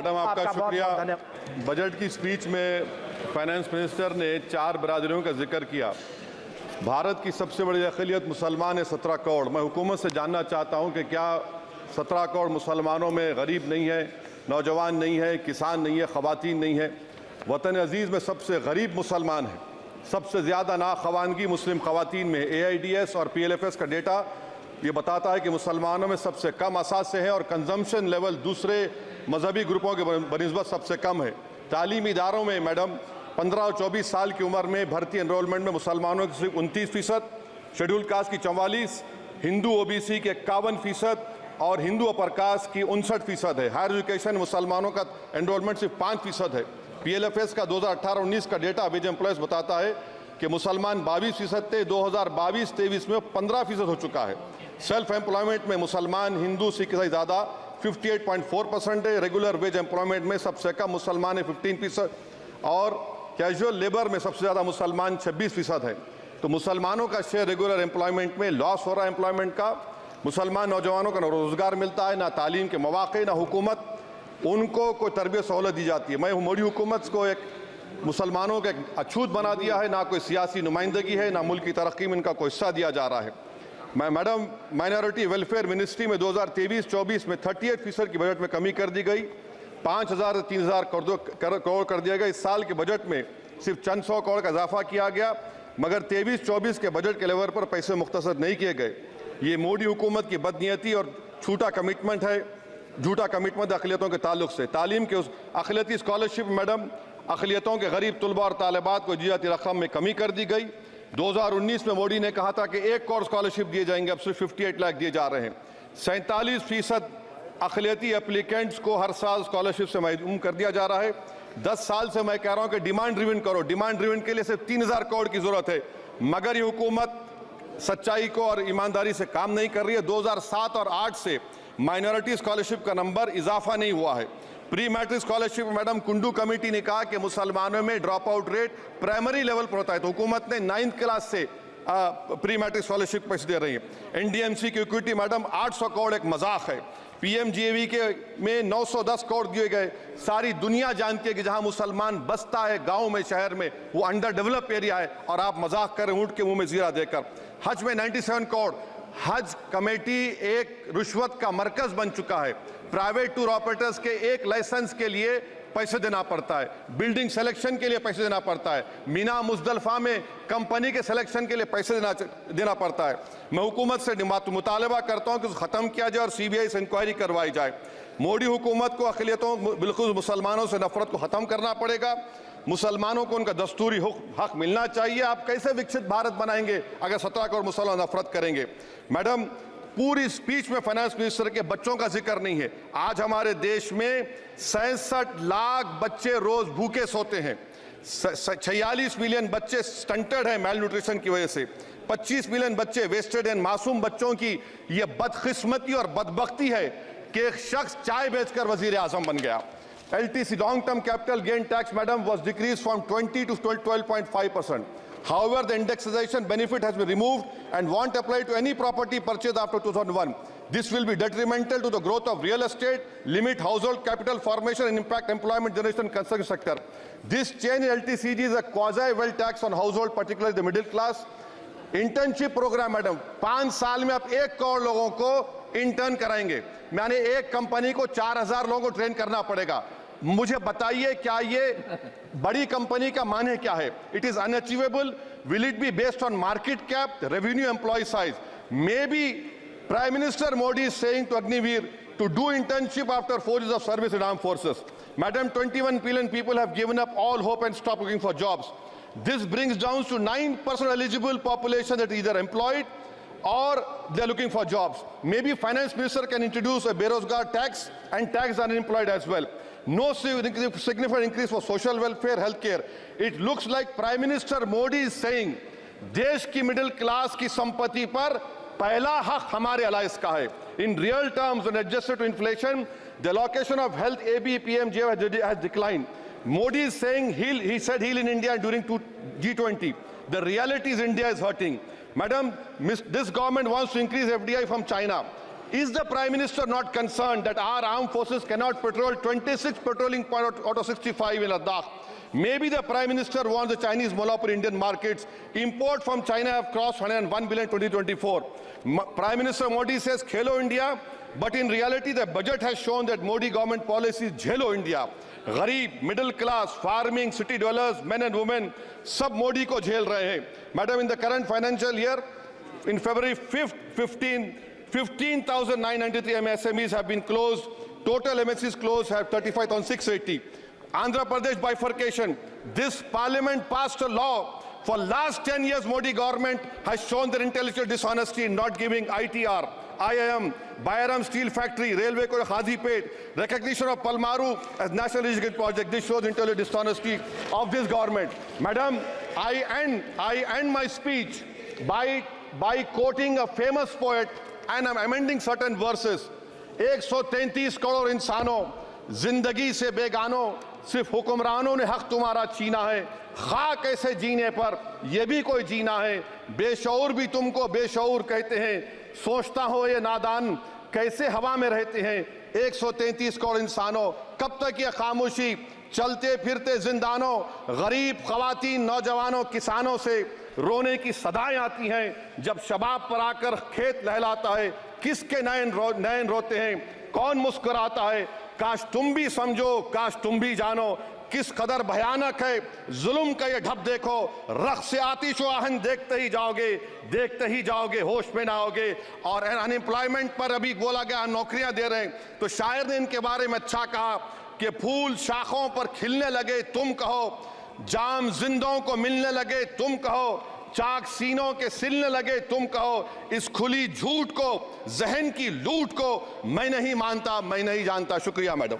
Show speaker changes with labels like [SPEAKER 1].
[SPEAKER 1] Madam आपका शुक्रिया। Budget की स्पीच में फाइनेंस मिनिस्टर ने 4 बरादरियों का जिक्र किया। भारत की सबसे बड़ी अक़लियत मुसलमान है 17 करोड़। मैं हुकूमत से जानना चाहता हूं कि क्या 17 करोड़ मुसलमानों में गरीब नहीं है, नौजवान नहीं है, किसान नहीं है, ख़वातीन नहीं है? वतन अजीज़ में सबसे गरीब मुसलमान है, सबसे ज़्यादा नाखवानगी मुस्लिम ख़वातीन में। AIDS और PLFS का डेटा ये बताता है कि मुसलमानों में सबसे कम असासे हैं और कंजम्पशन लेवल दूसरे मजहबी ग्रुपों के बनिस्बत सबसे कम है। तालीमी इदारों में मैडम 15 और 24 साल की उम्र में भर्ती एनरोलमेंट में मुसलमानों की सिर्फ 29%, शेड्यूल कास्ट की 44%, हिंदू OBC के 51% और हिंदू अपर कास्ट की 59% है। हायर एजुकेशन मुसलमानों का एनरोलमेंट सिर्फ 5% है। PLFS का 2018-19 का डेटा वेज एम्प्लॉयज बताता है कि मुसलमान 22% थे, 2022-23 में 15% हो चुका है। सेल्फ एम्प्लॉयमेंट में मुसलमान, हिंदू, सिख से ज़्यादा 58.4% है। रेगुलर वेज एम्प्लॉयमेंट में सबसे कम मुसलमान है 15% और कैजुअल लेबर में सबसे ज़्यादा मुसलमान 26% है। तो मुसलमानों का शेयर रेगुलर एम्प्लॉयमेंट में लॉस हो रहा है एम्प्लॉयमेंट का। मुसलमान नौजवानों का ना रोज़गार मिलता है, ना तालीम के मौक़े, ना हुकूमत उनको कोई तरबियत सहूलत दी जाती है। मैं मोदी हुकूमत को एक मुसलमानों का एक अछूत बना दिया है, ना कोई सियासी नुमाइंदगी है, ना मुल्क की तरक्की में इनका कोई हिस्सा दिया जा रहा है। मैं मैडम माइनॉरिटी वेलफेयर मिनिस्ट्री में 2023-24 में 38% की बजट में कमी कर दी गई, 5,000 से 3,000 करोड़ कर दिया गया। इस साल के बजट में सिर्फ चंद 100 करोड़ का इजाफा किया गया, मगर 23-24 के बजट के लेवल पर पैसे मुख्तसर नहीं किए गए। ये मोदी हुकूमत की बदनीयती और झूठा कमिटमेंट है अक़लियतों के ताल्लुक से। तालीम के उस अक़लियती स्कॉलरशिप मैडम अक़लियतों के गरीब तलबा और तालिबात को दी जाती रकम में कमी कर दी गई। 2019 में मोदी ने कहा था कि 1 करोड़ स्कॉलरशिप दिए जाएंगे, अब सिर्फ 58 लाख दिए जा रहे हैं। 47% अक़लियती एप्लीकेंट्स को हर साल स्कॉलरशिप से महरूम कर दिया जा रहा है। 10 साल से मैं कह रहा हूं कि डिमांड ड्रिवन करो। डिमांड ड्रिवन के लिए सिर्फ 3,000 करोड़ की जरूरत है, मगर ये हुकूमत सच्चाई को और ईमानदारी से काम नहीं कर रही है। 2007 और 8 से माइनॉरिटी स्कॉलरशिप का नंबर इजाफा नहीं हुआ है। Pre matric scholarship madam Kundu committee ने कहा कि मुसलमानों में drop out rate primary level पर होता है, तो हुकूमत ने 9th क्लास से प्री मैट्रिक स्कॉलरशिप पैसे दे रही है। NDMC की इक्विटी मैडम 800 करोड़ एक मजाक है। PMGAV के में 910 करोड़ दिए गए। सारी दुनिया जानती है कि जहां मुसलमान बसता है गांव में, शहर में, वो अंडर डेवलप एरिया है, और आप मजाक करें ऊंट के मुंह में जीरा देकर। हज में 97 करोड़। हज कमेटी एक रिश्वत का मरकज बन चुका है। प्राइवेट टूर ऑपरेटर्स के एक लाइसेंस के लिए पैसे देना पड़ता है, बिल्डिंग सिलेक्शन के लिए पैसे देना पड़ता है, मीना मुजदलफा में कंपनी के सिलेक्शन के लिए पैसे देना पड़ता है। मैं हुकूमत से मुतालबा करता हूं कि उसको ख़त्म किया जाए और CBI से इंक्वायरी करवाई जाए। मोदी हुकूमत को अक़लियतों बिल्कुल मुसलमानों से नफरत को ख़त्म करना पड़ेगा। मुसलमानों को उनका दस्तूरी हक मिलना चाहिए। आप कैसे विकसित भारत बनाएंगे अगर 17 करोड़ मुसलमान नफरत करेंगे? मैडम पूरी स्पीच में फाइनेंस मिनिस्टर के बच्चों का जिक्र नहीं है। आज हमारे देश में 66 लाख बच्चे रोज भूखे सोते हैं। 46 मिलियन बच्चे स्टंटेड हैं मेल न्यूट्रिशन की वजह से। 25 मिलियन बच्चे वेस्टेड हैं। मासूम बच्चों की यह बदकिस्मती और बदबख्ती है कि एक शख्स चाय बेचकर वजीर आजम बन गया। LTC long term capital gain tax madam was decreased from 20 to 12.5%. However, the indexation benefit has been removed and won't apply to any property purchased after 2001. This will be detrimental to the growth of real estate, limit household capital formation and impact employment generation in construction sector. This change in LTCG is a quasi-wealth tax on household, particularly the middle class. Internship programme madam 5 साल में आप 1 करोड़ लोगों को intern कराएंगे, यानी एक company को 4,000 लोगों को ट्रेन करना पड़ेगा। मुझे बताइए क्या ये बड़ी कंपनी का माने क्या है? It is unachievable. Will it be based on market cap, revenue, employ size? Maybe prime minister Modi is saying to Agniveer to do internship after 4 years of service in armed forces. Madam, 21 billion people have given up all hope and stopped looking for jobs. This brings down to 9% eligible population that is either employed or they are looking for jobs. Maybe finance minister can introduce a Berozgar tax and tax unemployed as well. No significant increase for social welfare, healthcare. It looks like Prime Minister Modi is saying देश की middle class की संपत्ति पर पहला हक हमारे alliance का है. In real terms, when adjusted to inflation, the allocation of health AB PMJ has declined. Modi is saying he said heal in India during G20. The reality is India is hurting. Madam, this government wants to increase FDI from China. Is the Prime Minister not concerned that our armed forces cannot patrol 26 patrolling points out of 65 in Ladakh? Maybe the Prime Minister wants the Chinese monopoly Indian markets. Import from China have crossed 101 billion 2024. Prime Minister Modi says Khelo India, but in reality the budget has shown that Modi government policy is Jhelo India. गरीब, middle class, farming, city dwellers, men and women, सब मोदी को झेल रहे हैं. Madam, in the current financial year, in February 5th, 15,993 MSMEs have been closed. Total MSCs closed have 35,680. Andhra Pradesh bifurcation. This parliament passed a law. For last 10 years, Modi government has shown their intellectual dishonesty in not giving ITR, IIM, Bayaram Steel Factory, Railway ko Khazipet, recognition of Palmaru as National Irrigation Project. This shows intellectual dishonesty of this government. Madam, I end my speech by quoting a famous poet, and I'm amending certain verses. 133 crore इंसानों, जिंदगी से बेगानों, सिर्फ हुक्मरानों ने हक तुम्हारा छीना है. खाक ऐसे जीने पर ये भी कोई जीना है. बेशऊर भी तुमको बेशऊर कहते हैं. सोचता हो ये नादान कैसे हवा में रहते हैं. 133 करोड़ इंसानों, कब तक ये खामोशी? चलते फिरते जिंदानों, गरीब खवातीन, नौजवानों, किसानों से रोने की सदाएं आती हैं. जब शबाब पर आकर खेत लहलाता है, किसके नयन रोते हैं, कौन मुस्कुराता है? काश तुम भी समझो, काश तुम भी जानो किस कदर भयानक है जुल्म का ये ढब. देखो रख से आतिश व आहन देखते ही जाओगे, होश में ना आओगे. और अनएम्प्लॉयमेंट पर अभी बोला गया नौकरियां दे रहे हैं, तो शायर ने इनके बारे में अच्छा कहा कि फूल शाखों पर खिलने लगे तुम कहो, जाम जिंदों को मिलने लगे तुम कहो, चाक सीनों के सिलने लगे तुम कहो. इस खुली झूठ को, जहन की लूट को मैं नहीं मानता, मैं नहीं जानता. शुक्रिया मैडम.